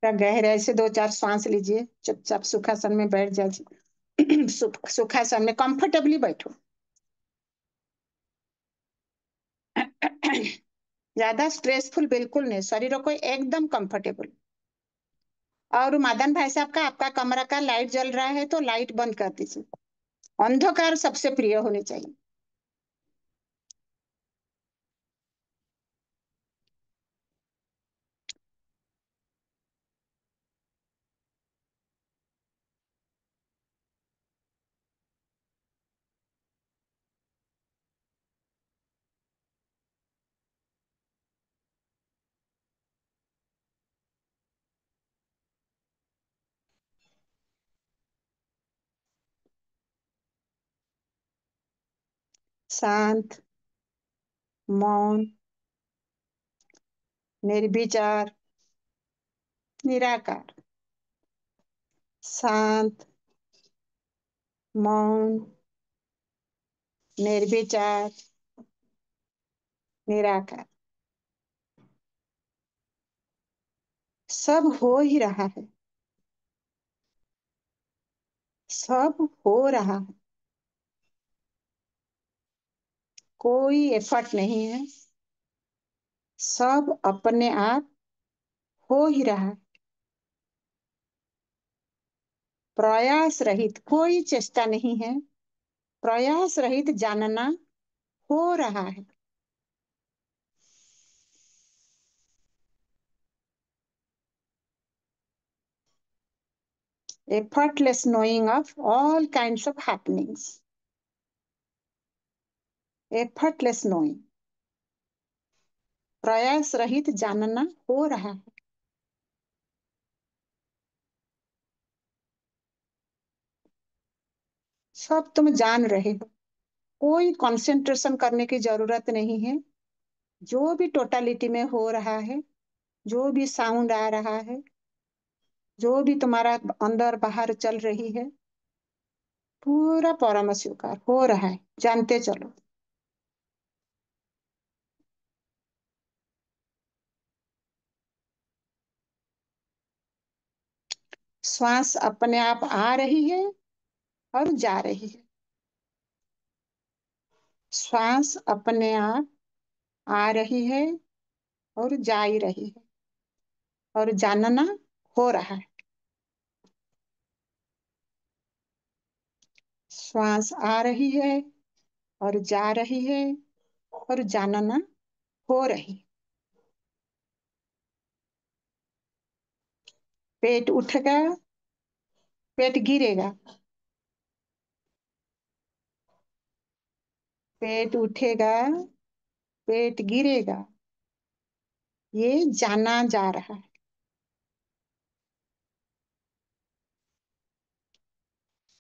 गहराई से दो चार सांस लीजिए, चुपचाप सुखासन में बैठ जाइए। सुखासन में कंफर्टेबली बैठो। ज्यादा स्ट्रेसफुल बिल्कुल नहीं, शरीर को एकदम कंफर्टेबल। और मदन भाई साहब का, आपका कमरा का लाइट जल रहा है तो लाइट बंद कर दीजिए। अंधकार सबसे प्रिय होनी चाहिए। शांत, मौन, निर्विचार, निराकार। शांत, मौन, निर्विचार, निराकार। सब हो ही रहा है। सब हो रहा है। कोई एफर्ट नहीं है। सब अपने आप हो ही रहा है। प्रयास रहित, कोई चेष्टा नहीं है। प्रयास रहित जानना हो रहा है। Effortless knowing of all kinds of happenings. Effortless knowing, प्रयास रहित जानना हो रहा है। सब तुम जान रहे हो। कोई कंसंट्रेशन करने की जरूरत नहीं है। जो भी टोटालिटी में हो रहा है, जो भी साउंड आ रहा है, जो भी तुम्हारा अंदर बाहर चल रही है, पूरा परम स्वीकार हो रहा है, जानते चलो। श्वास अपने आप आ रही है और जा रही है। श्वास अपने आप आ रही है और जा ही रही है, और जानना हो रहा है। श्वास आ रही है और जा रही है, और जानना हो रही है। पेट उठेगा, पेट गिरेगा। पेट उठेगा, पेट गिरेगा। ये जाना जा रहा है।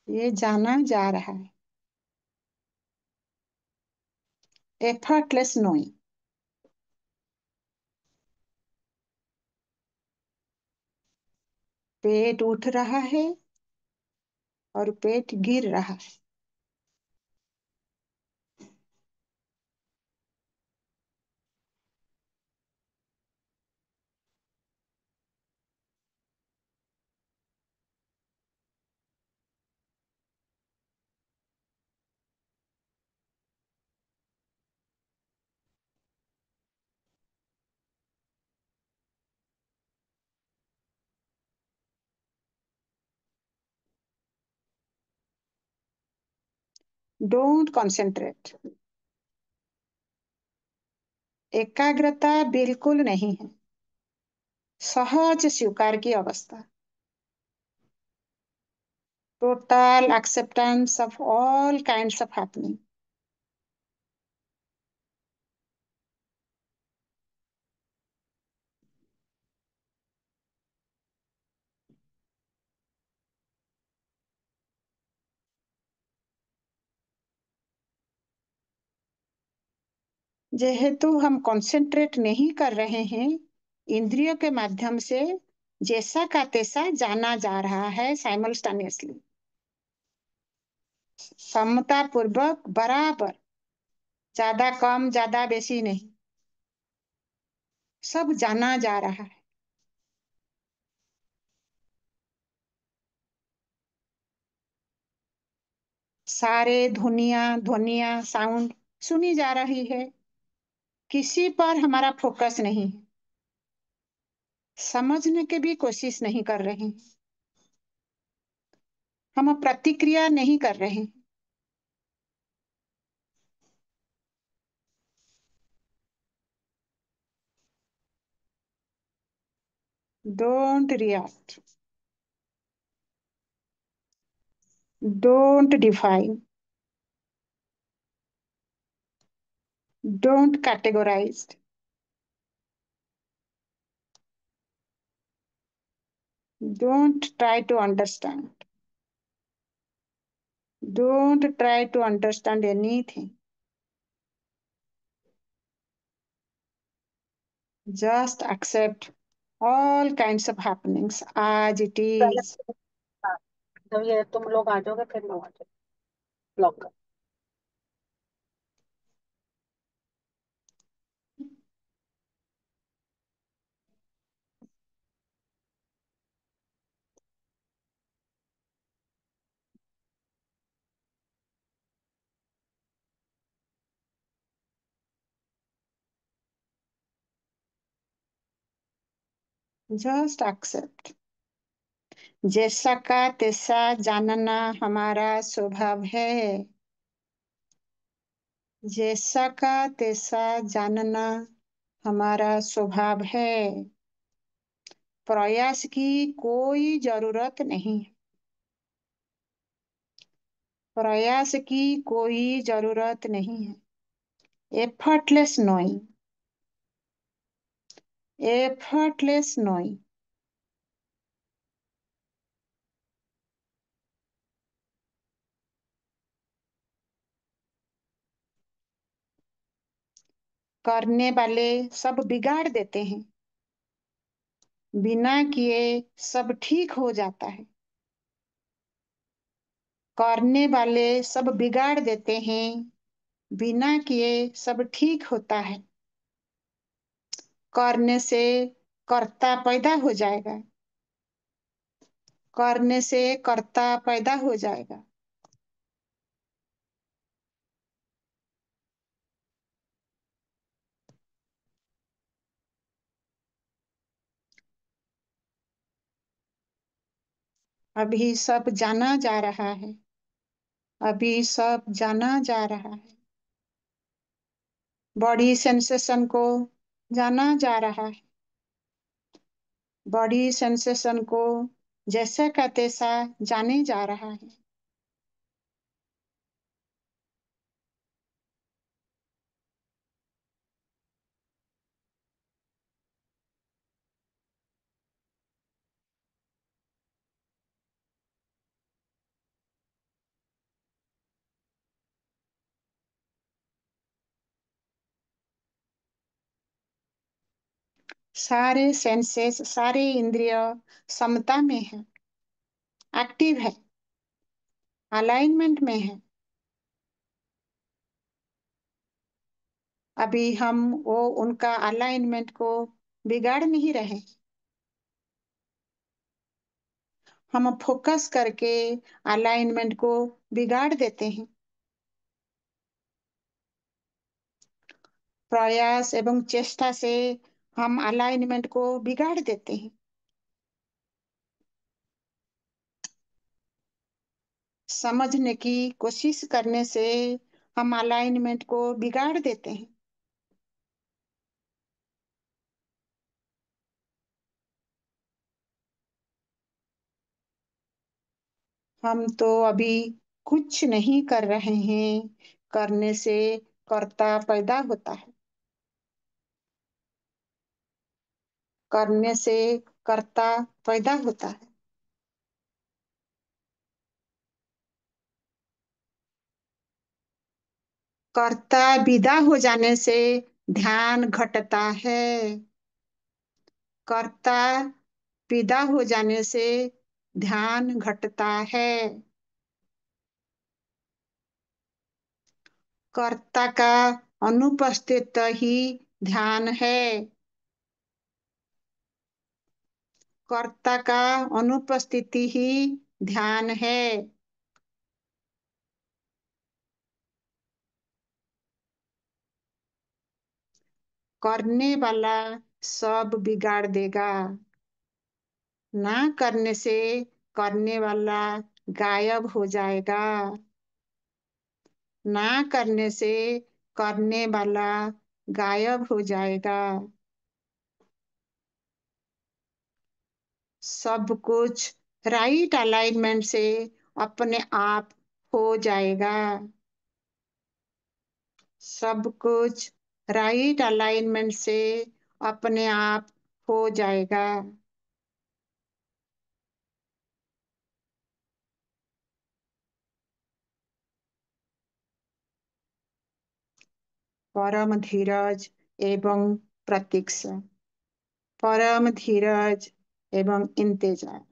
ये जाना जा रहा है। Effortless knowing. पेट उठ रहा है और पेट गिर रहा है। Don't concentrate. एकाग्रता बिल्कुल नहीं है। सहज स्वीकार की अवस्था। Total acceptance of all kinds of happening. जेहेतु हम कंसंट्रेट नहीं कर रहे हैं, इंद्रियों के माध्यम से जैसा का तैसा जाना जा रहा है साइमल्टेनियसली, समता पूर्वक बराबर, ज्यादा कम ज्यादा बेसी नहीं, सब जाना जा रहा है। सारे ध्वनिया साउंड सुनी जा रही है, किसी पर हमारा फोकस नहीं है, समझने की भी कोशिश नहीं कर रहे हैं, हम प्रतिक्रिया नहीं कर रहे हैं। Don't react, don't define, don't categorise, don't try to understand, don't try to understand anything, just accept all kinds of happenings as it पहले is. हाँ, जब ये तुम लोग आ जाओगे फिर मैं आ जाऊँ ब्लॉक कर। Just accept, जैसा का तैसा जानना हमारा स्वभाव है, जैसा का तैसा जानना हमारा स्वभाव है, प्रयास की कोई जरूरत नहीं, प्रयास की कोई जरूरत नहीं है। एफर्टलेस नोइंग, एफर्टलेस नोइंग, करने वाले सब बिगाड़ देते हैं, बिना किए सब ठीक हो जाता है, करने वाले सब बिगाड़ देते हैं, बिना किए सब ठीक होता है, करने से कर्ता पैदा हो जाएगा, करने से कर्ता पैदा हो जाएगा। अभी सब जाना जा रहा है, अभी सब जाना जा रहा है, बॉडी सेंसेशन को जाना जा रहा है, बॉडी सेंसेशन को जैसा का तैसा जाने जा रहा है। सारे सेंसेस, सारे इंद्रिय समता में है, एक्टिव है, अलाइनमेंट में है। अभी हम वो उनका अलाइनमेंट को बिगाड़ नहीं रहे, हम फोकस करके अलाइनमेंट को बिगाड़ देते हैं, प्रयास एवं चेष्टा से हम अलाइनमेंट को बिगाड़ देते हैं, समझने की कोशिश करने से हम अलाइनमेंट को बिगाड़ देते हैं। हम तो अभी कुछ नहीं कर रहे हैं, करने से कर्ता पैदा होता है, करने से कर्ता पैदा होता है। कर्ता विदा हो जाने से ध्यान घटता है। कर्ता विदा हो जाने से ध्यान घटता है। कर्ता का अनुपस्थित ही ध्यान है। कर्ता का अनुपस्थिति ही ध्यान है। करने वाला सब बिगाड़ देगा। ना करने से करने वाला गायब हो जाएगा। ना करने से करने वाला गायब हो जाएगा। सब कुछ राइट अलाइनमेंट से अपने आप हो जाएगा। सब कुछ राइट अलाइनमेंट से अपने आप हो जाएगा। परम धीरज एवं प्रतीक्षा। परम धीरज एवं इंतजार।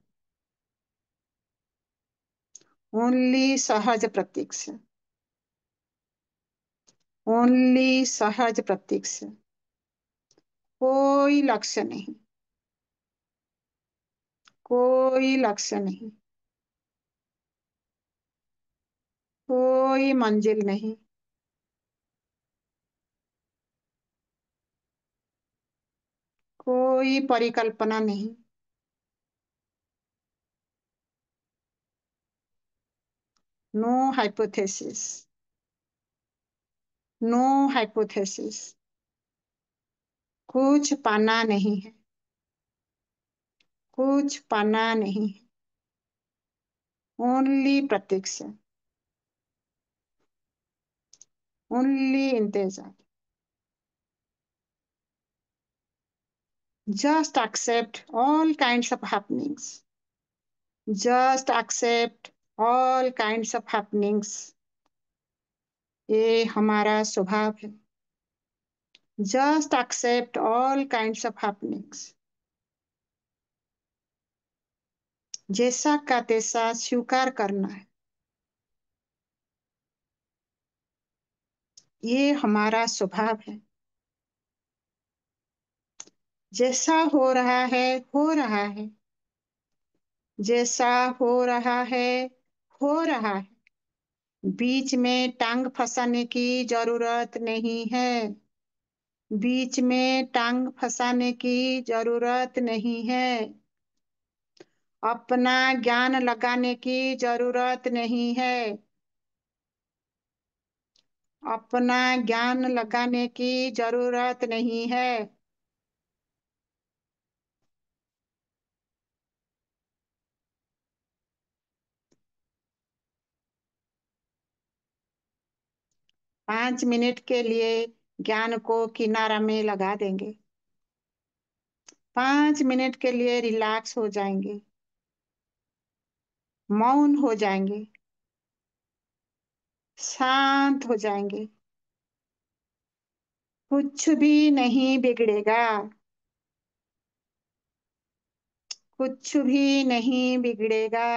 ओनली सहज प्रतीक्षा। ओनली सहज प्रतीक्षा। कोई लक्ष्य नहीं। कोई लक्ष्य नहीं। कोई मंजिल नहीं। कोई परिकल्पना नहीं। No hypothesis. No hypothesis. कुछ पाना नहीं है। कुछ पाना नहीं है। ओनली प्रतीक्षा। ओनली इंतजार। Just accept all kinds of happenings. Just accept all kinds of happenings. ये हमारा स्वभाव है। Just accept all kinds of happenings. जैसा का तैसा स्वीकार करना है। ये हमारा स्वभाव है। जैसा हो रहा है हो रहा है। जैसा हो रहा है हो रहा है। बीच में टांग फंसाने की जरूरत नहीं है। बीच में टांग फंसाने की जरूरत नहीं है। अपना ज्ञान लगाने की जरूरत नहीं है। अपना ज्ञान लगाने की जरूरत नहीं है। 5 मिनट के लिए ज्ञान को किनारा में लगा देंगे। 5 मिनट के लिए रिलैक्स हो जाएंगे। मौन हो जाएंगे। शांत हो जाएंगे। कुछ भी नहीं बिगड़ेगा। कुछ भी नहीं बिगड़ेगा।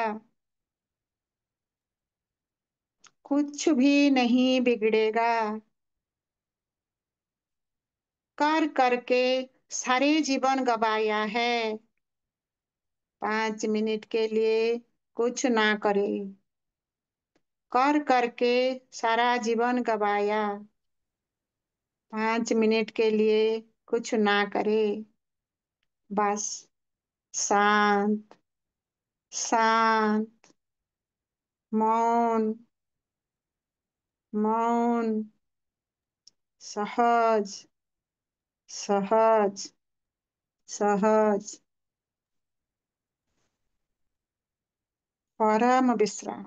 कुछ भी नहीं बिगड़ेगा। कर करके सारे जीवन गवाया है। 5 मिनट के लिए कुछ ना करे। कर करके सारा जीवन गवाया। 5 मिनट के लिए कुछ ना करे। बस शांत। शांत। मौन। मौन। सहज। सहज। सहज। परम विश्राम।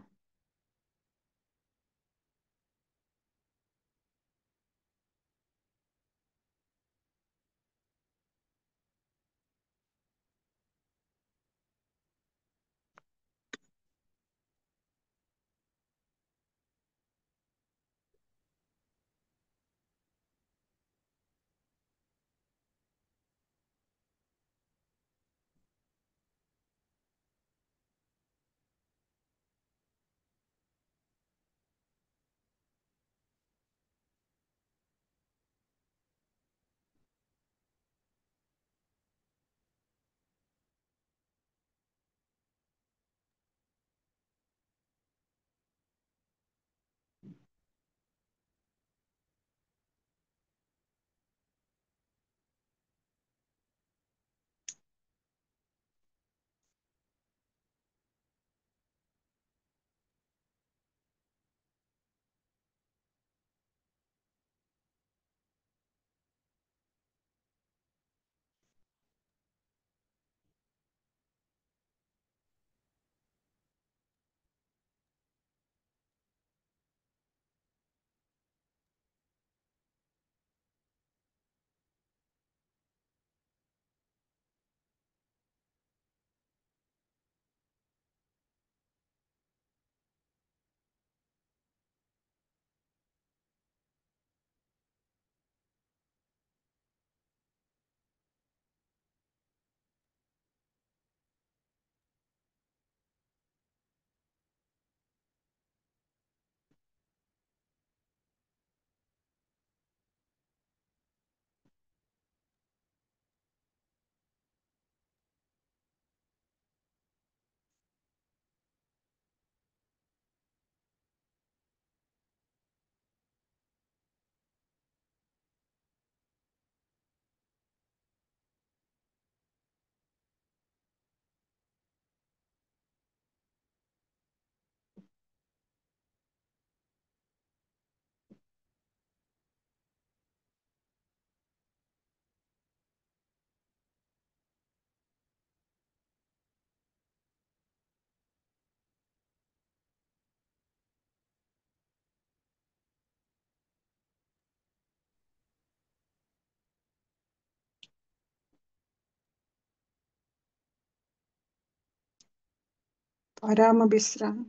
परम विश्राम।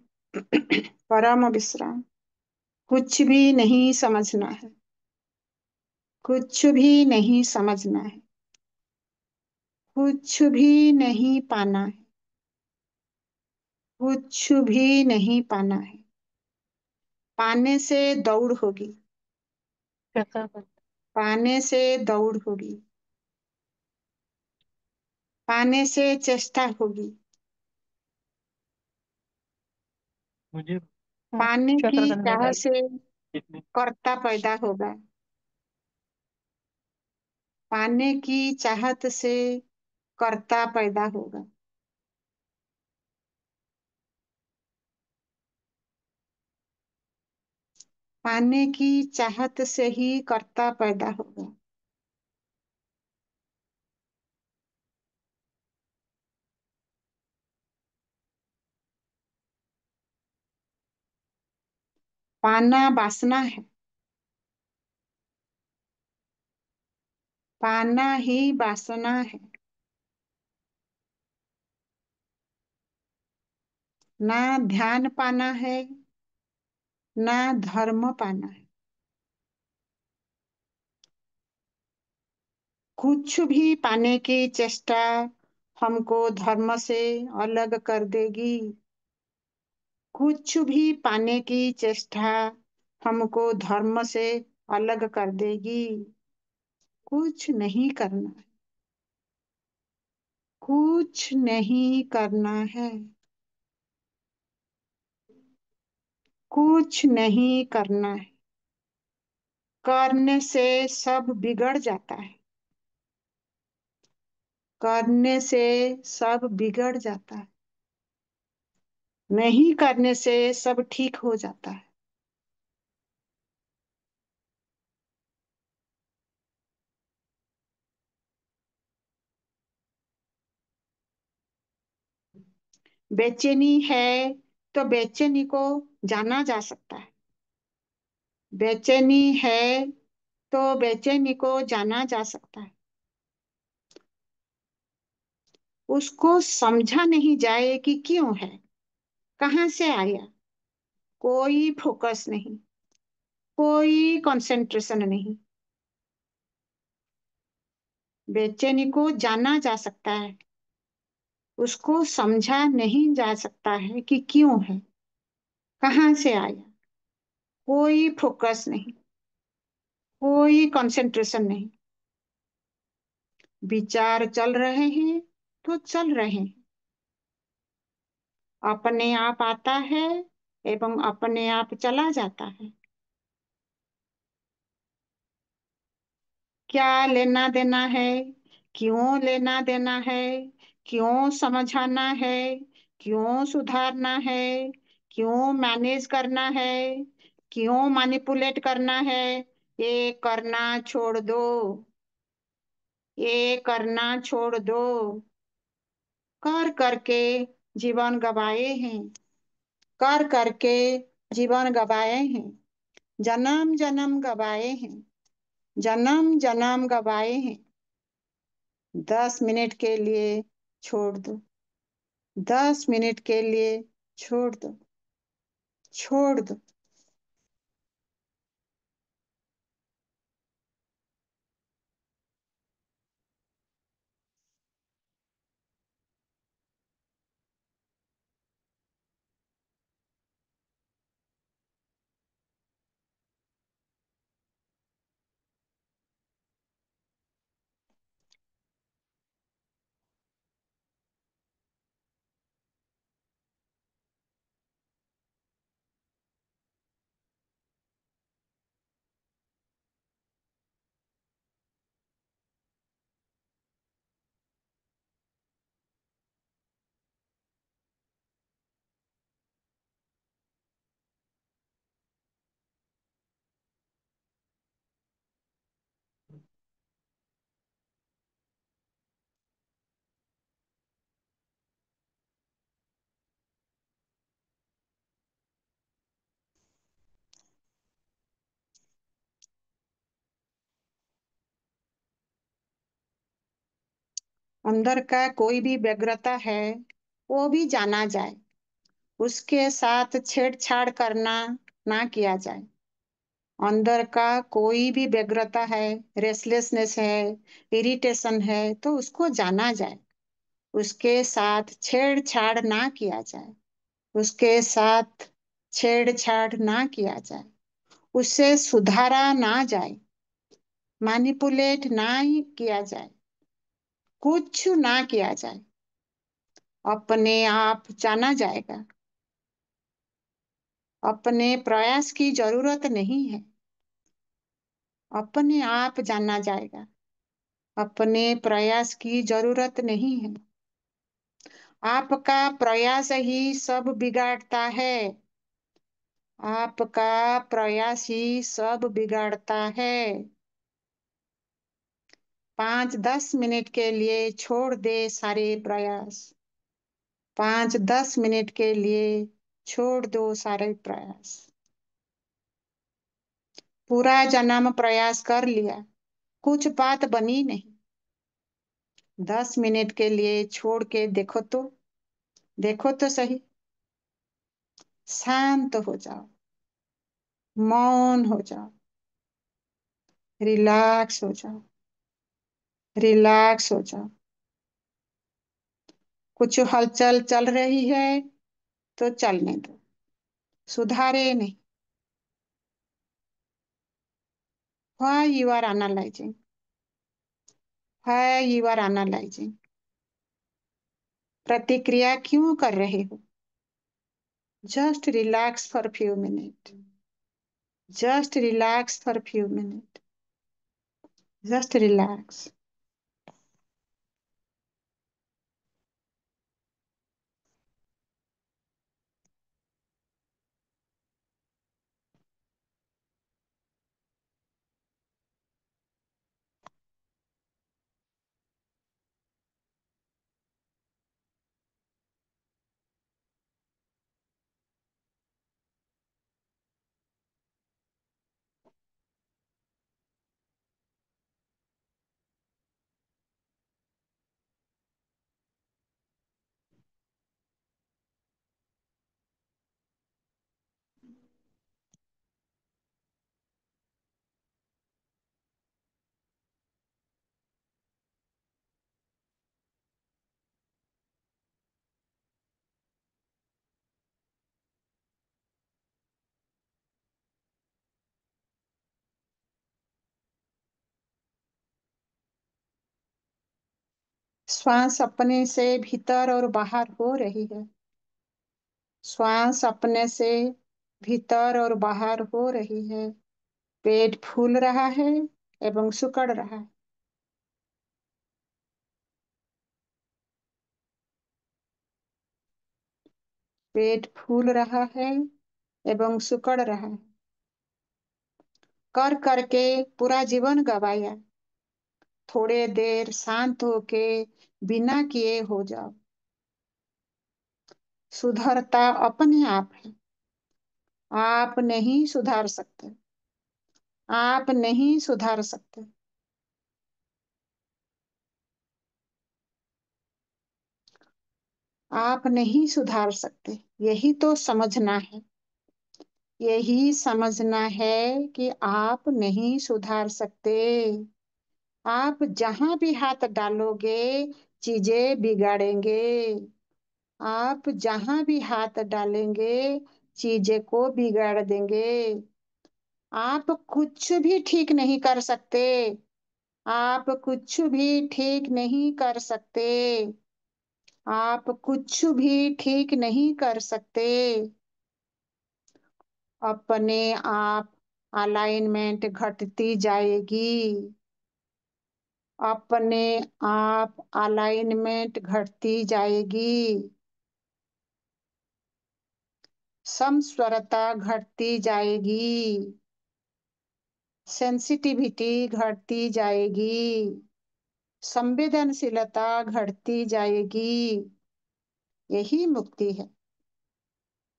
परम विश्राम। कुछ भी नहीं समझना है। कुछ भी नहीं समझना है। कुछ भी नहीं पाना है। कुछ भी नहीं पाना है। पाने से दौड़ होगी। कैसा कर? पाने से दौड़ होगी। पाने से चेष्टा होगी। मुझे पाने की चक्कर करने चाह का से जितने कर्ता पैदा होगा। पाने की चाहत से कर्ता पैदा होगा। पाने की चाहत से ही कर्ता पैदा होगा। पाना वासना है। पाना ही वासना है। ना ध्यान पाना है, ना धर्म पाना है। कुछ भी पाने की चेष्टा हमको धर्म से अलग कर देगी। कुछ भी पाने की चेष्टा हमको धर्म से अलग कर देगी। कुछ नहीं करना है। कुछ नहीं करना है। कुछ नहीं करना है। करने से सब बिगड़ जाता है। करने से सब बिगड़ जाता है। नहीं करने से सब ठीक हो जाता है। बेचैनी है तो बेचैनी को जाना जा सकता है। बेचैनी है तो बेचैनी को जाना जा सकता है। उसको समझा नहीं जाए कि क्यों है, कहाँ से आया। कोई फोकस नहीं। कोई कंसंट्रेशन नहीं। बेचैनी को जाना जा सकता है। उसको समझा नहीं जा सकता है कि क्यों है, कहाँ से आया। कोई फोकस नहीं। कोई कंसंट्रेशन नहीं। विचार चल रहे हैं तो चल रहे हैं। अपने आप आता है एवं अपने आप चला जाता है। क्या लेना देना है, क्यों लेना देना है, क्यों समझाना है, क्यों सुधारना है, क्यों मैनेज करना है, क्यों मैनिपुलेट करना है। ये करना छोड़ दो। ये करना छोड़ दो। कर करके जीवन गवाए हैं। कर करके जीवन गवाए हैं। जन्म जन्म गवाए हैं। जन्म जन्म गवाए हैं। 10 मिनट के लिए छोड़ दो। 10 मिनट के लिए छोड़ दो। छोड़ दो। अंदर का कोई भी व्यग्रता है वो भी जाना जाए। उसके साथ छेड़छाड़ करना ना किया जाए। अंदर का कोई भी व्यग्रता है, रेस्टलेसनेस है, इरिटेशन है, तो उसको जाना जाए। उसके साथ छेड़छाड़ ना किया जाए। उसके साथ छेड़छाड़ ना किया जाए। उसे सुधारा ना जाए। मैनिपुलेट ना ही किया जाए। कुछ ना किया जाए। अपने आप जाना जाएगा। अपने प्रयास की जरूरत नहीं है। अपने आप जाना जाएगा। अपने प्रयास की जरूरत नहीं है। आपका प्रयास ही सब बिगाड़ता है। आपका प्रयास ही सब बिगाड़ता है। 5-10 मिनट के लिए छोड़ दे सारे प्रयास। 5-10 मिनट के लिए छोड़ दो सारे प्रयास। पूरा जन्म प्रयास कर लिया, कुछ बात बनी नहीं। 10 मिनट के लिए छोड़ के देखो तो, देखो तो सही। शांत हो जाओ। मौन हो जाओ। रिलैक्स हो जाओ। रिलैक्स हो जाओ। कुछ हलचल चल रही है तो चलने दो। सुधारे नहीं। Why you are analyzing? Why you are analyzing? प्रतिक्रिया क्यों कर रहे हो? Just relax for a few minutes. Just relax for a few minutes. Just relax. श्वास अपने से भीतर और बाहर हो रही है। श्वास अपने से भीतर और बाहर हो रही है। पेट फूल रहा है एवं सिकुड़ रहा है। पेट फूल रहा है एवं सिकुड़ रहा है। कर करके पूरा जीवन गवाया। थोड़े देर शांत होके बिना किए हो जाओ। सुधरता अपने आप है। आप नहीं सुधार सकते। आप नहीं सुधार सकते। आप नहीं सुधार सकते। यही तो समझना है। यही समझना है कि आप नहीं सुधार सकते। आप जहां भी हाथ डालोगे चीजें बिगाड़ेंगे। आप जहां भी हाथ डालेंगे चीजें को बिगाड़ देंगे। आप कुछ भी ठीक नहीं कर सकते। आप कुछ भी ठीक नहीं कर सकते। आप कुछ भी ठीक नहीं कर सकते। अपने आप अलाइनमेंट घटती जाएगी। अपने आप अलाइनमेंट घटती जाएगी। समस्वरता घटती जाएगी। सेंसिटिविटी घटती जाएगी। संवेदनशीलता घटती जाएगी। यही मुक्ति है।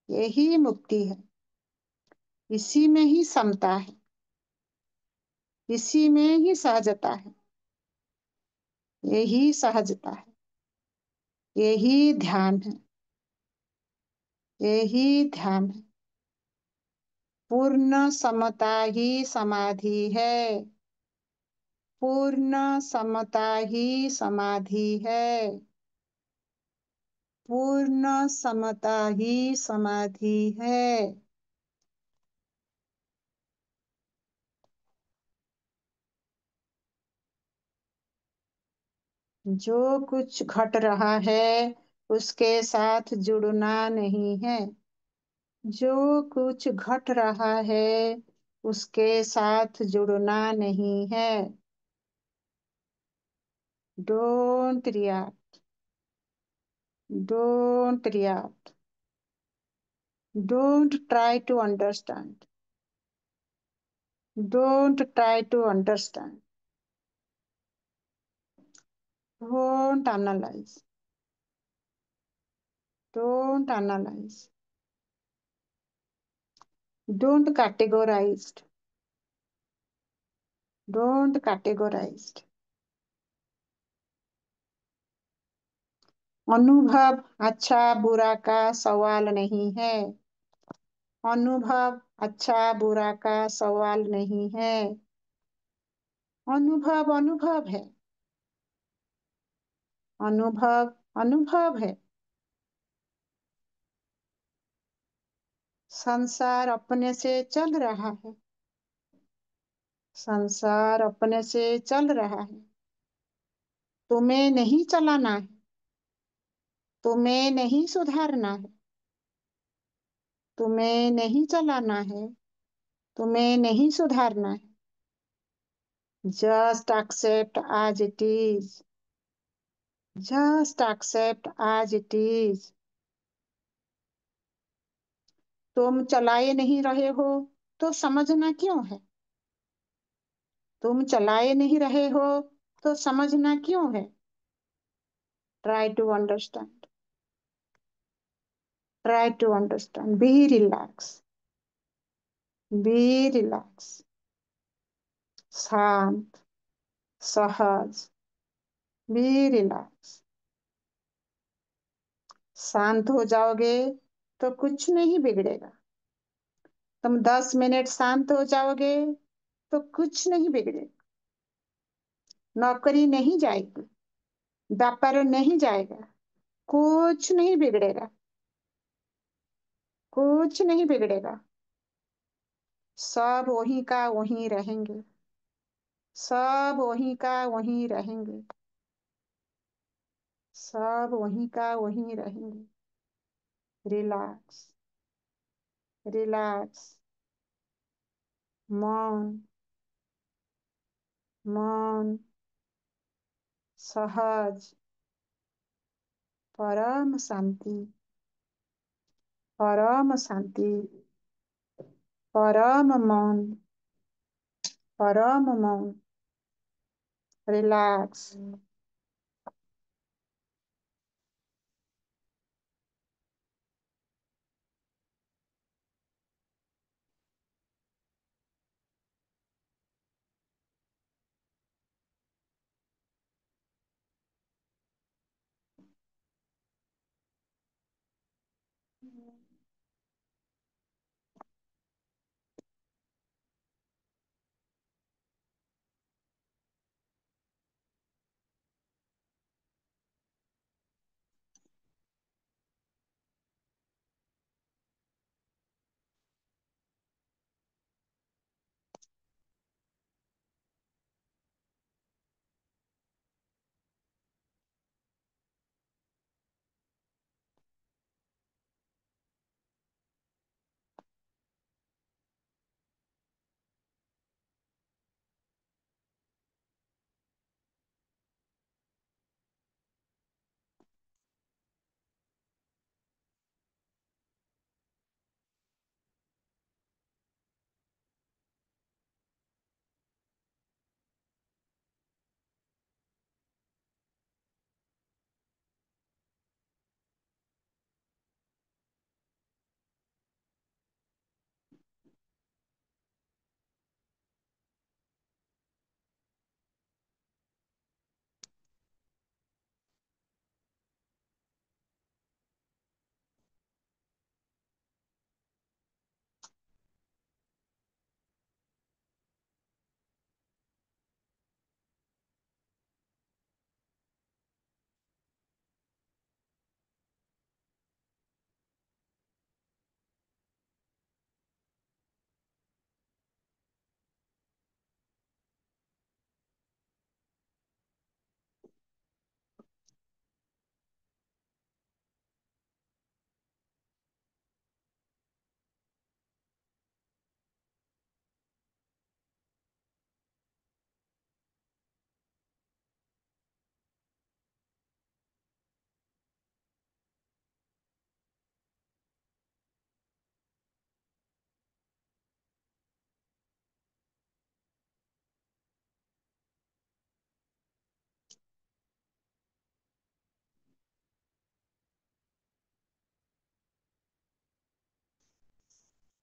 यही मुक्ति है। इसी में ही समता है। इसी में ही सहजता है। यही सहजता है। यही ध्यान है। यही ध्यान है। पूर्ण समता ही समाधि है। पूर्ण समता ही समाधि है। पूर्ण समता ही समाधि है। जो कुछ घट रहा है उसके साथ जुड़ना नहीं है। जो कुछ घट रहा है उसके साथ जुड़ना नहीं है। Don't react. Don't react. Don't try to understand. Don't try to understand. Don't analyse. Don't analyse. Don't categorise. Don't categorise. अनुभव अच्छा बुरा का सवाल नहीं है। अनुभव अच्छा बुरा का सवाल नहीं है। अनुभव अनुभव है। अनुभव अनुभव है। संसार अपने से चल रहा है। संसार अपने से चल रहा है। तुम्हें नहीं चलाना है। तुम्हें नहीं सुधारना है। तुम्हें नहीं चलाना है। तुम्हें नहीं सुधारना है। Just accept as it is. Just accept as it is. तुम चलाए नहीं रहे हो तो समझना क्यों है। तुम चलाए नहीं रहे हो तो समझना क्यों है। Try to understand. Try to understand. Be relax. Be relax. शांत। सहज। Be relax. शांत हो जाओगे तो कुछ नहीं बिगड़ेगा। तुम 10 मिनट शांत हो जाओगे तो कुछ नहीं बिगड़ेगा। नौकरी नहीं जाएगी। व्यापार नहीं जाएगा। कुछ नहीं बिगड़ेगा। कुछ नहीं बिगड़ेगा। सब वहीं का वहीं रहेंगे। सब वहीं का वहीं रहेंगे। सब वहीं का वहीं रहेंगे। रिलैक्स। रिलैक्स। मौन। मौन। सहज। परम शांति। परम शांति। परम मौन। परम मौन। रिलैक्स।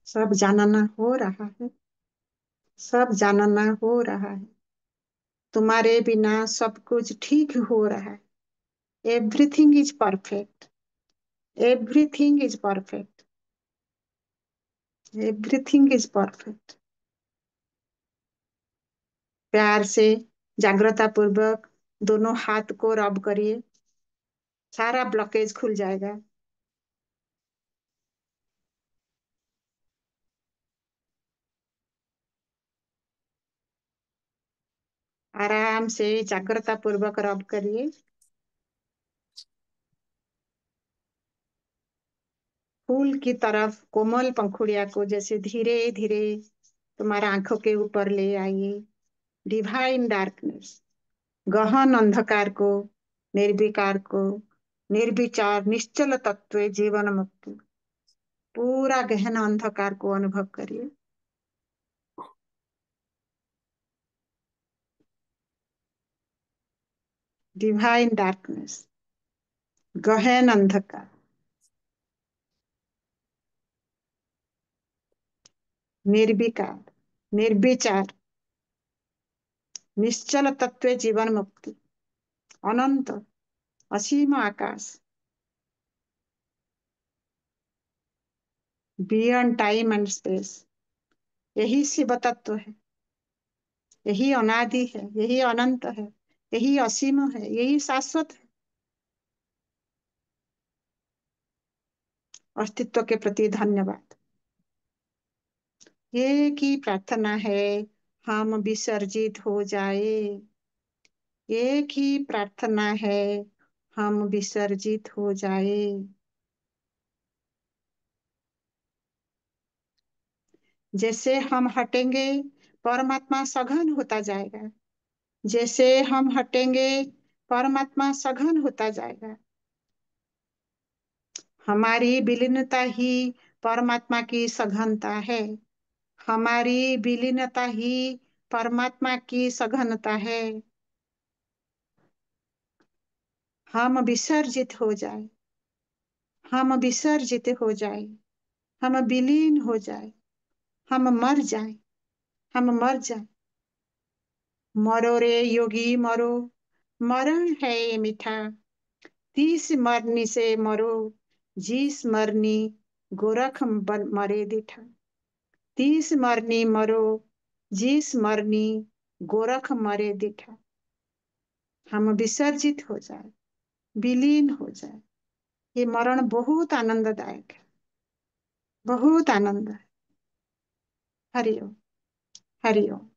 सब जानना हो रहा है, सब जानना हो रहा है। तुम्हारे बिना सब कुछ ठीक हो रहा है। Everything is perfect, everything is perfect, everything is perfect. प्यार से, जागृता पूर्वक दोनों हाथ को रब करिए, सारा ब्लॉकेज खुल जाएगा। आराम से जागृता पूर्वक रब करिए। फूल की तरफ कोमल पंखुड़िया को जैसे धीरे धीरे तुम्हारा आंखों के ऊपर ले आइए। डिवाइन डार्कनेस, गहन अंधकार को, निर्विकार को, निर्विचार निश्चल तत्व जीवन मुक्ति, पूरा गहन अंधकार को अनुभव करिए। डिवाइन डार्कनेस, गहन अंधकार, निर्विकार, निर्विचार निश्चल तत्व जीवन मुक्ति, अनंत असीम आकाश, बियॉन्ड टाइम एंड स्पेस। यही शिव तत्व है, यही अनादि है, यही अनंत है, यही असीम है, यही शाश्वत है। अस्तित्व के प्रति धन्यवाद। एक ही प्रार्थना है, हम विसर्जित हो जाए। एक ही प्रार्थना है, हम विसर्जित हो जाए। जैसे हम हटेंगे, परमात्मा सघन होता जाएगा। जैसे हम हटेंगे, परमात्मा सघन होता जाएगा। हमारी विलीनता ही परमात्मा की सघनता है। हमारी विलीनता ही परमात्मा की सघनता है। हम विसर्जित हो जाए, हम विसर्जित हो जाए, हम विलीन हो जाए, हम मर जाए, हम मर जाए। मरो रे योगी मरो, मरण है ये मीठा। तीस मरनी से मरो, जिस मरनी गोरख मरे दिठा। तीस मरनी मरो, जिस मरनी गोरख मरे दिठा। हम विसर्जित हो जाए, विलीन हो जाए। ये मरण बहुत आनंददायक है, बहुत आनंद है। हरिओम, हरिओम।